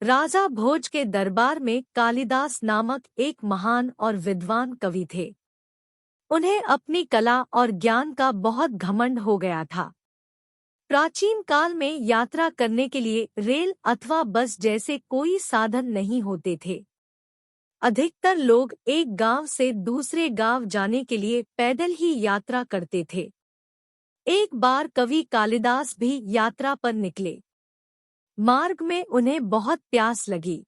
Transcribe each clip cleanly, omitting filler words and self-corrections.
राजा भोज के दरबार में कालिदास नामक एक महान और विद्वान कवि थे। उन्हें अपनी कला और ज्ञान का बहुत घमंड हो गया था। प्राचीन काल में यात्रा करने के लिए रेल अथवा बस जैसे कोई साधन नहीं होते थे। अधिकतर लोग एक गांव से दूसरे गांव जाने के लिए पैदल ही यात्रा करते थे। एक बार कवि कालिदास भी यात्रा पर निकले। मार्ग में उन्हें बहुत प्यास लगी।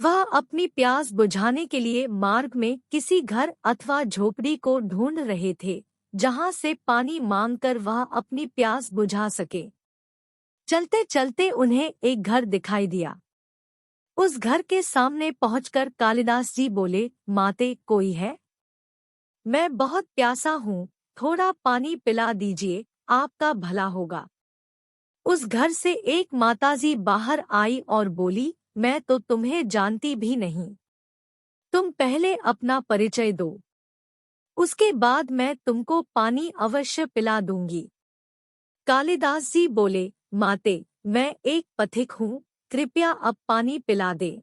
वह अपनी प्यास बुझाने के लिए मार्ग में किसी घर अथवा झोपड़ी को ढूंढ रहे थे, जहां से पानी मांगकर वह अपनी प्यास बुझा सके। चलते चलते उन्हें एक घर दिखाई दिया। उस घर के सामने पहुंचकर कालिदास जी बोले, माते कोई है? मैं बहुत प्यासा हूँ, थोड़ा पानी पिला दीजिए, आपका भला होगा। उस घर से एक माताजी बाहर आई और बोली, मैं तो तुम्हें जानती भी नहीं। तुम पहले अपना परिचय दो, उसके बाद मैं तुमको पानी अवश्य पिला दूंगी। कालिदास जी बोले, माते मैं एक पथिक हूँ, कृपया अब पानी पिला दे।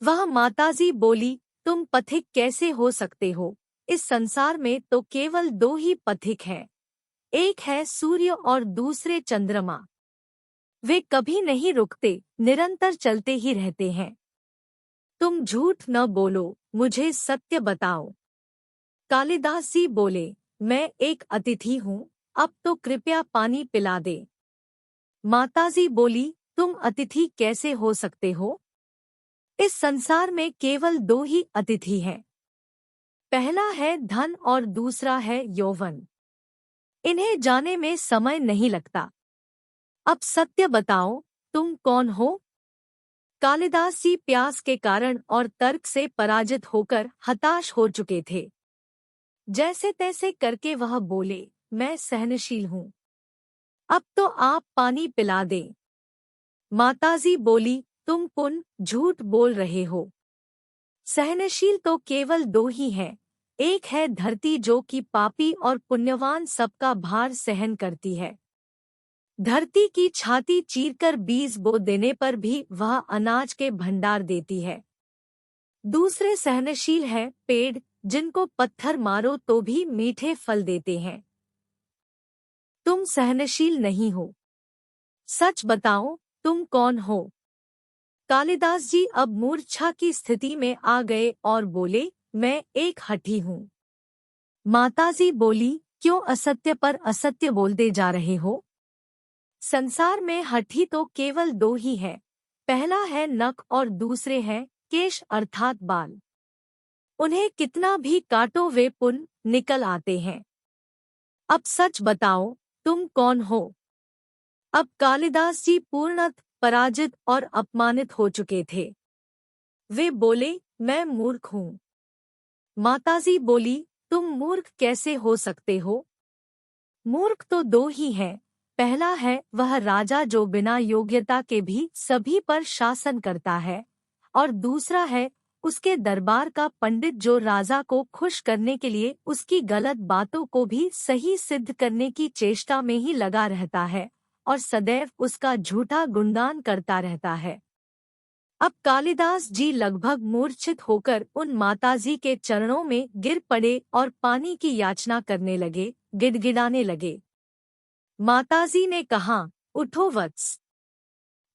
वह माताजी बोली, तुम पथिक कैसे हो सकते हो? इस संसार में तो केवल दो ही पथिक हैं, एक है सूर्य और दूसरे चंद्रमा। वे कभी नहीं रुकते, निरंतर चलते ही रहते हैं। तुम झूठ न बोलो, मुझे सत्य बताओ। कालिदास जी बोले, मैं एक अतिथि हूँ, अब तो कृपया पानी पिला दे। माताजी बोली, तुम अतिथि कैसे हो सकते हो? इस संसार में केवल दो ही अतिथि हैं, पहला है धन और दूसरा है यौवन। इन्हें जाने में समय नहीं लगता। अब सत्य बताओ, तुम कौन हो? कालिदास जी प्यास के कारण और तर्क से पराजित होकर हताश हो चुके थे। जैसे तैसे करके वह बोले, मैं सहनशील हूँ, अब तो आप पानी पिला दें। माताजी बोली, तुम झूठ बोल रहे हो। सहनशील तो केवल दो ही हैं, एक है धरती जो कि पापी और पुण्यवान सबका भार सहन करती है। धरती की छाती चीरकर बीज बो देने पर भी वह अनाज के भंडार देती है। दूसरे सहनशील है पेड़, जिनको पत्थर मारो तो भी मीठे फल देते हैं। तुम सहनशील नहीं हो, सच बताओ, तुम कौन हो? कालिदास जी अब मूर्छा की स्थिति में आ गए और बोले, मैं एक हठी हूँ। माताजी बोली, क्यों असत्य पर असत्य बोलते जा रहे हो? संसार में हठी तो केवल दो ही है, पहला है नख और दूसरे हैं केश अर्थात बाल। उन्हें कितना भी काटो वे पुनः निकल आते हैं। अब सच बताओ, तुम कौन हो? अब कालिदास जी पूर्णतः पराजित और अपमानित हो चुके थे। वे बोले, मैं मूर्ख हूँ। माताजी बोली, तुम मूर्ख कैसे हो सकते हो? मूर्ख तो दो ही हैं, पहला है वह राजा जो बिना योग्यता के भी सभी पर शासन करता है, और दूसरा है उसके दरबार का पंडित जो राजा को खुश करने के लिए उसकी गलत बातों को भी सही सिद्ध करने की चेष्टा में ही लगा रहता है और सदैव उसका झूठा गुणगान करता रहता है। अब कालिदास जी लगभग मूर्छित होकर उन माताजी के चरणों में गिर पड़े और पानी की याचना करने लगे, गिड़गिड़ाने लगे। माताजी ने कहा, उठो वत्स।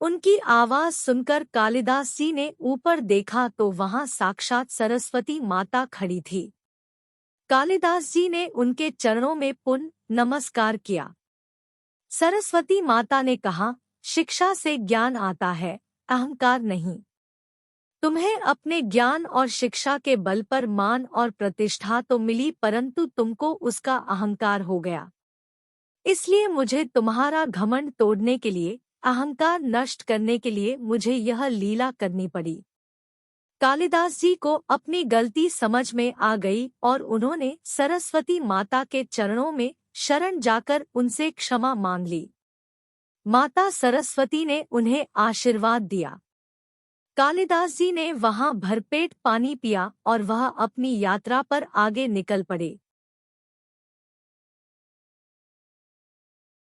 उनकी आवाज सुनकर कालिदास जी ने ऊपर देखा तो वहां साक्षात सरस्वती माता खड़ी थी। कालिदास जी ने उनके चरणों में पुनः नमस्कार किया। सरस्वती माता ने कहा, शिक्षा से ज्ञान आता है, अहंकार नहीं। तुम्हें अपने ज्ञान और शिक्षा के बल पर मान और प्रतिष्ठा तो मिली, परंतु तुमको उसका अहंकार हो गया। इसलिए मुझे तुम्हारा घमंड तोड़ने के लिए, अहंकार नष्ट करने के लिए मुझे यह लीला करनी पड़ी। कालिदास जी को अपनी गलती समझ में आ गई और उन्होंने सरस्वती माता के चरणों में शरण जाकर उनसे क्षमा मांग ली। माता सरस्वती ने उन्हें आशीर्वाद दिया। कालिदास जी ने वहां भरपेट पानी पिया और वह अपनी यात्रा पर आगे निकल पड़े।